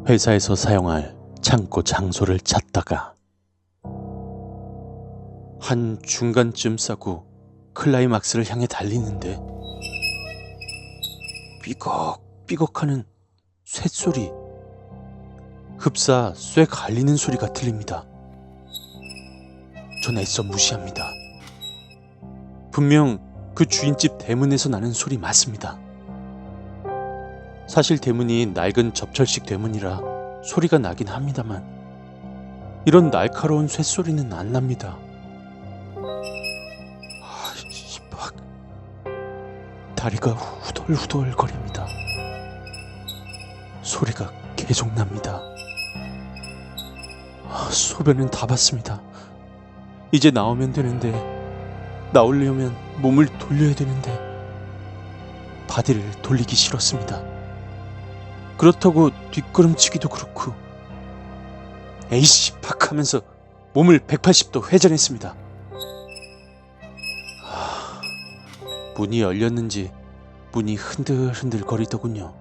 회사에서 사용할 창고 장소를 찾다가 한 중간쯤 싸고 클라이막스를 향해 달리는데 삐걱삐걱하는 쇳소리, 흡사 쇠 갈리는 소리가 들립니다. 전 애써 무시합니다. 분명 그 주인집 대문에서 나는 소리 맞습니다. 사실 대문이 낡은 접철식 대문이라 소리가 나긴 합니다만 이런 날카로운 쇳소리는 안 납니다. 씨발, 다리가 후덜후덜거립니다. 소리가 계속 납니다. 소변은 다 봤습니다. 이제 나오면 되는데, 나오려면 몸을 돌려야 되는데 바디를 돌리기 싫었습니다. 그렇다고 뒷걸음치기도 그렇고 에이씨 팍 하면서 몸을 180도 회전했습니다. 문이 열렸는지 문이 흔들흔들 거리더군요.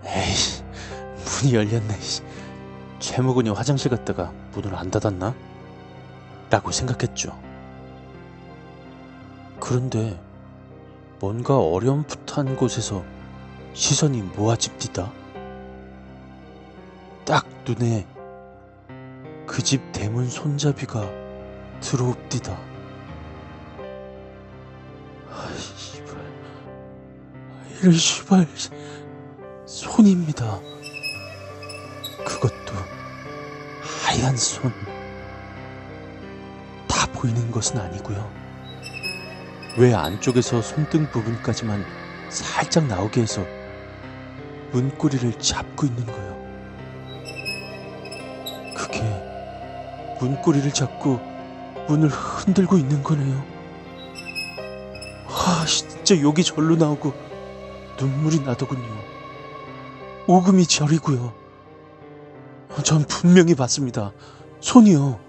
에이, 문이 열렸네. 최무근이 화장실 갔다가 문을 안 닫았나? 라고 생각했죠. 그런데 뭔가 어렴풋한 곳에서 시선이 모아집디다. 딱 눈에 그 집 대문 손잡이가 들어옵디다. 이런 씨발 손입니다. 그것도 하얀 손. 다 보이는 것은 아니고요. 왜 안쪽에서 손등 부분까지만 살짝 나오게 해서 문고리를 잡고 있는 거예요. 그게 문고리를 잡고 문을 흔들고 있는 거네요. 진짜 욕이 절로 나오고 눈물이 나더군요. 오금이 저리고요. 전 분명히 봤습니다. 손이요.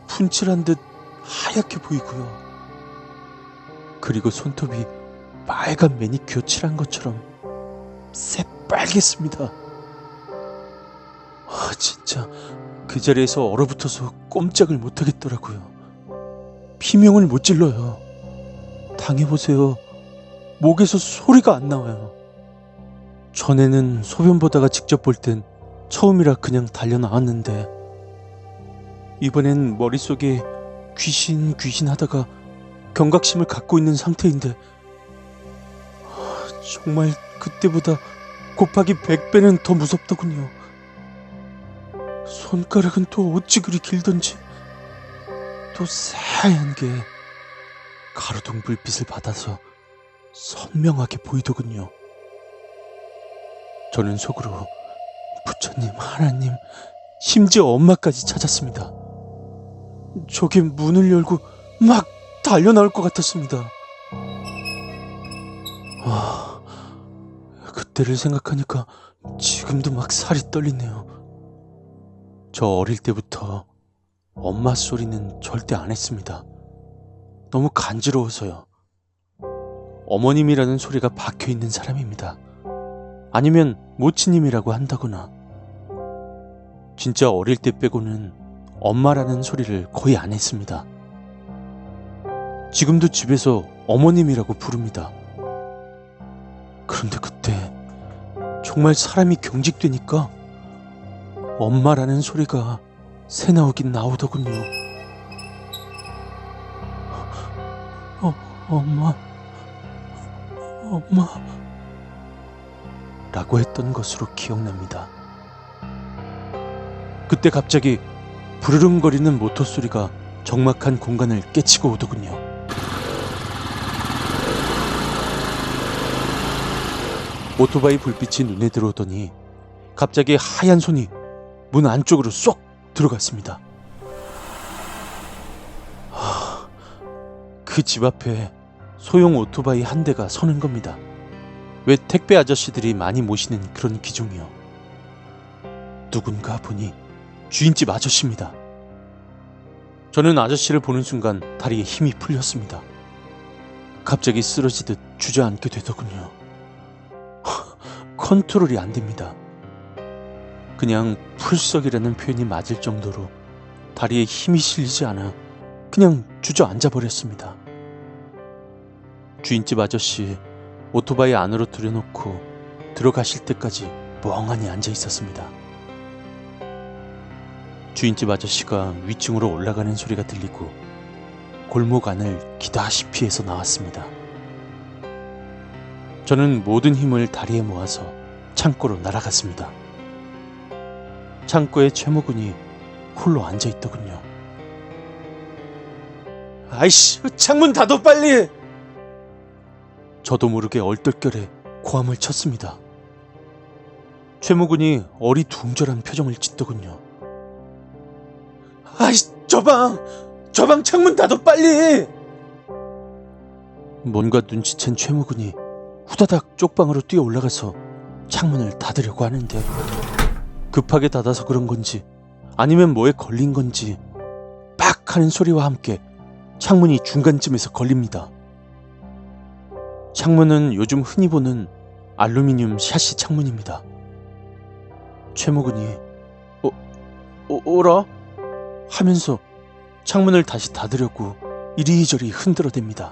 분칠한 듯 하얗게 보이고요. 그리고 손톱이 빨간 매니큐어 칠한 것처럼 새빨겠습니다. 진짜 그 자리에서 얼어붙어서 꼼짝을 못하겠더라고요. 비명을 못 질러요. 당해보세요. 목에서 소리가 안 나와요. 전에는 소변 보다가 직접 볼 땐 처음이라 그냥 달려 나왔는데 이번엔 머릿속에 귀신 하다가 경각심을 갖고 있는 상태인데 정말 그때보다 곱하기 100배는 더 무섭더군요. 손가락은 또 어찌 그리 길던지 또 새하얀 게 가로등 불빛을 받아서 선명하게 보이더군요. 저는 속으로 부처님, 하나님, 심지어 엄마까지 찾았습니다. 저게 문을 열고 막 달려나올 것 같았습니다. 그때를 생각하니까 지금도 막 살이 떨리네요. 저 어릴 때부터 엄마 소리는 절대 안 했습니다. 너무 간지러워서요. 어머님이라는 소리가 박혀있는 사람입니다. 아니면 모치님이라고 한다거나. 진짜 어릴 때 빼고는 엄마라는 소리를 거의 안 했습니다. 지금도 집에서 어머님이라고 부릅니다. 그런데 그때 정말 사람이 경직되니까 엄마라는 소리가 새 나오긴 나오더군요. 엄마 라고 했던 것으로 기억납니다. 그때 갑자기 부르릉거리는 모터 소리가 적막한 공간을 깨치고 오더군요. 오토바이 불빛이 눈에 들어오더니 갑자기 하얀 손이 문 안쪽으로 쏙 들어갔습니다. 그 집 앞에 소형 오토바이 한 대가 서는 겁니다. 왜 택배 아저씨들이 많이 모시는 그런 기종이요. 누군가 보니 주인집 아저씨입니다. 저는 아저씨를 보는 순간 다리에 힘이 풀렸습니다. 갑자기 쓰러지듯 주저앉게 되더군요. 컨트롤이 안 됩니다. 그냥 풀썩이라는 표현이 맞을 정도로 다리에 힘이 실리지 않아 그냥 주저앉아 버렸습니다. 주인집 아저씨 오토바이 안으로 들여놓고 들어가실 때까지 멍하니 앉아 있었습니다. 주인집 아저씨가 위층으로 올라가는 소리가 들리고 골목 안을 기다시피 해서 나왔습니다. 저는 모든 힘을 다리에 모아서 창고로 날아갔습니다. 창고에 최모근이 홀로 앉아 있더군요. 아이씨, 창문 닫어 빨리! 저도 모르게 얼떨결에 고함을 쳤습니다. 최모근이 어리둥절한 표정을 짓더군요. 아이씨, 저 방 창문 닫어 빨리! 뭔가 눈치챈 최모근이 후다닥 쪽방으로 뛰어 올라가서 창문을 닫으려고 하는데 급하게 닫아서 그런 건지 아니면 뭐에 걸린 건지 빡 하는 소리와 함께 창문이 중간쯤에서 걸립니다. 창문은 요즘 흔히 보는 알루미늄 샤시 창문입니다. 최모근이 오라? 하면서 창문을 다시 닫으려고 이리저리 흔들어댑니다.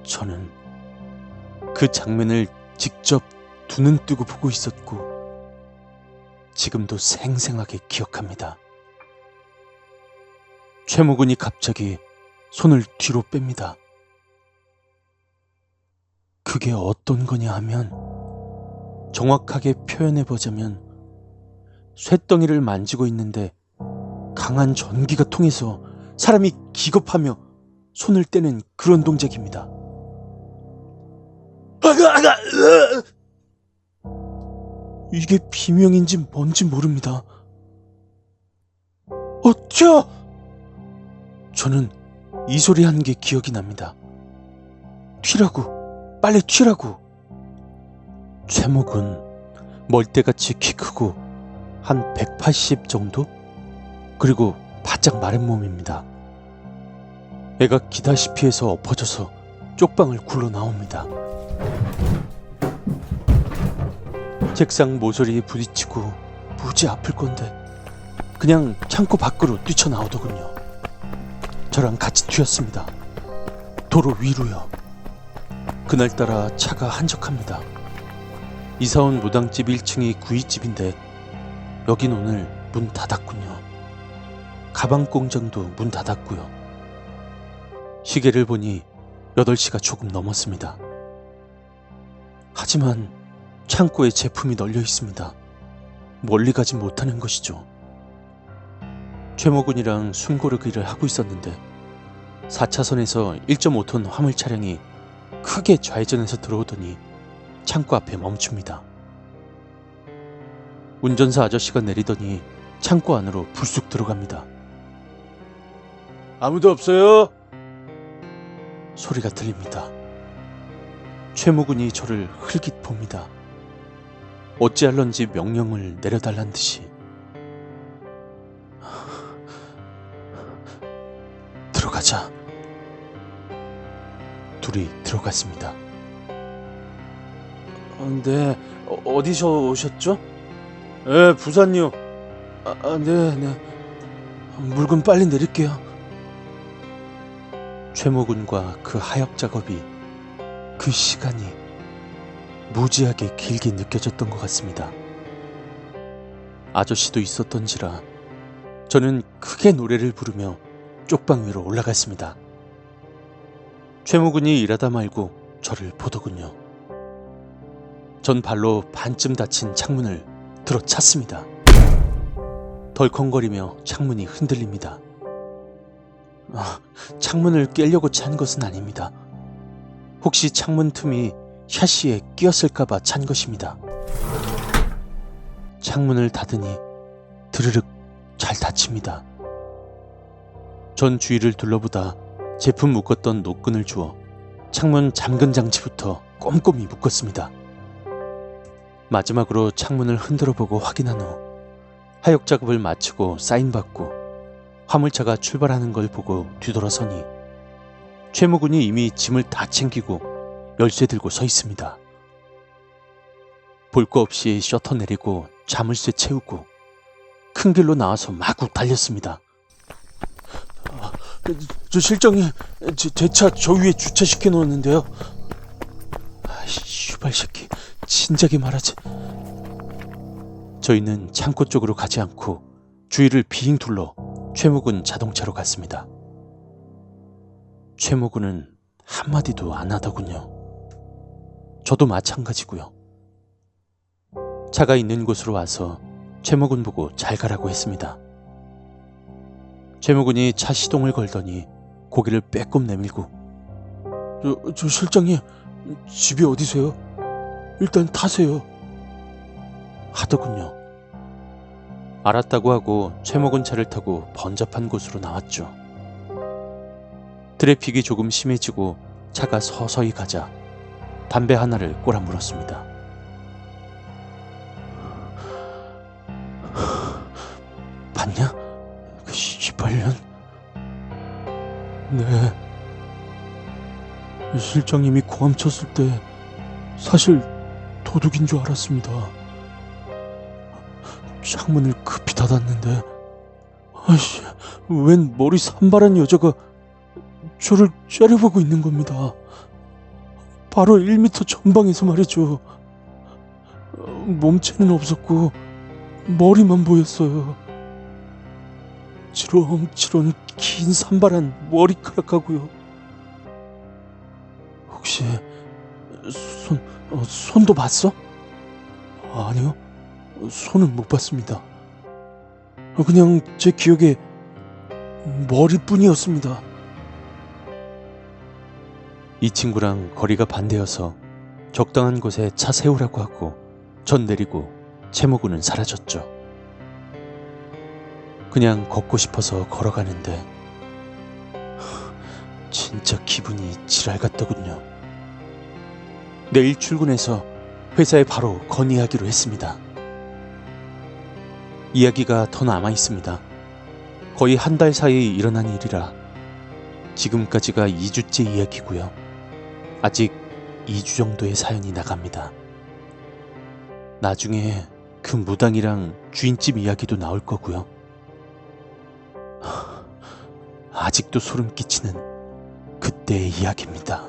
저는 그 장면을 직접 두 눈 뜨고 보고 있었고 지금도 생생하게 기억합니다. 최모근이 갑자기 손을 뒤로 뺍니다. 그게 어떤 거냐 하면 정확하게 표현해보자면 쇳덩이를 만지고 있는데 강한 전기가 통해서 사람이 기겁하며 손을 떼는 그런 동작입니다. 이게 비명인지 뭔지 모릅니다. 튀어! 저는 이 소리 한 게 기억이 납니다. 튀라고, 빨리 튀라고. 최목은 멀대같이 키 크고 한 180 정도? 그리고 바짝 마른 몸입니다. 애가 기다시피 해서 엎어져서 쪽방을 굴러 나옵니다. 책상 모서리에 부딪히고 무지 아플 건데 그냥 창고 밖으로 뛰쳐나오더군요. 저랑 같이 튀었습니다. 도로 위로요. 그날따라 차가 한적합니다. 이사온 무당집 1층이 구이집인데 여긴 오늘 문 닫았군요. 가방 공장도 문 닫았고요. 시계를 보니 8시가 조금 넘었습니다. 하지만 창고에 제품이 널려 있습니다. 멀리 가지 못하는 것이죠. 최모근이랑 숨고르기를 하고 있었는데 4차선에서 1.5톤 화물 차량이 크게 좌회전해서 들어오더니 창고 앞에 멈춥니다. 운전사 아저씨가 내리더니 창고 안으로 불쑥 들어갑니다. 아무도 없어요? 소리가 들립니다. 최모근이 저를 흘깃 봅니다. 어찌할런지 명령을 내려달란 듯이. 들어가자. 둘이 들어갔습니다. 네, 어디서 오셨죠? 부산요. 네. 물건 빨리 내릴게요. 최모근과 그 하역 작업이 그 시간이 무지하게 길게 느껴졌던 것 같습니다. 아저씨도 있었던지라 저는 크게 노래를 부르며 쪽방 위로 올라갔습니다. 최모근이 일하다 말고 저를 보더군요. 전 발로 반쯤 닫힌 창문을 들어찼습니다. 덜컹거리며 창문이 흔들립니다. 창문을 깨려고 찬 것은 아닙니다. 혹시 창문 틈이 샤시에 끼었을까봐 찬 것입니다. 창문을 닫으니 드르륵 잘 닫힙니다. 전 주위를 둘러보다 제품 묶었던 노끈을 주워 창문 잠근 장치부터 꼼꼼히 묶었습니다. 마지막으로 창문을 흔들어보고 확인한 후 하역 작업을 마치고 사인받고 화물차가 출발하는 걸 보고 뒤돌아서니 최모근이 이미 짐을 다 챙기고 열쇠 들고 서 있습니다. 볼 거 없이 셔터 내리고 자물쇠 채우고 큰 길로 나와서 마구 달렸습니다. 저 실장님, 제 차 저 위에 주차시켜 놓았는데요. 슈발 새끼, 진작에 말하지. 저희는 창고 쪽으로 가지 않고 주위를 빙 둘러 최무군 자동차로 갔습니다. 최무군은 한마디도 안 하더군요. 저도 마찬가지고요. 차가 있는 곳으로 와서 최무군 보고 잘 가라고 했습니다. 최무군이 차 시동을 걸더니 고개를 빼꼼 내밀고 저 실장님, 집이 어디세요? 일단 타세요. 하더군요. 알았다고 하고 최무군 차를 타고 번잡한 곳으로 나왔죠. 트래픽이 조금 심해지고 차가 서서히 가자 담배 하나를 꼬라 물었습니다. 봤냐? 그 씨발년. 네. 실장님이 고함 쳤을 때 사실 도둑인 줄 알았습니다. 창문을 급히 닫았는데 아이씨, 웬 머리 산발한 여자가 저를 째려보고 있는 겁니다. 바로 1m 전방에서 말이죠. 몸체는 없었고 머리만 보였어요. 치렁치렁 긴 산발한 머리카락하고요. 혹시 손도 봤어? 아니요, 손은 못 봤습니다. 그냥 제 기억에 머리뿐이었습니다. 이 친구랑 거리가 반대여서 적당한 곳에 차 세우라고 하고 전 내리고 최무군은 사라졌죠. 그냥 걷고 싶어서 걸어가는데 진짜 기분이 지랄 같더군요. 내일 출근해서 회사에 바로 건의하기로 했습니다. 이야기가 더 남아 있습니다. 거의 한 달 사이에 일어난 일이라 지금까지가 2주째 이야기고요. 아직 2주 정도의 사연이 나갑니다. 나중에 그 무당이랑 주인집 이야기도 나올 거고요. 아직도 소름 끼치는 그때의 이야기입니다.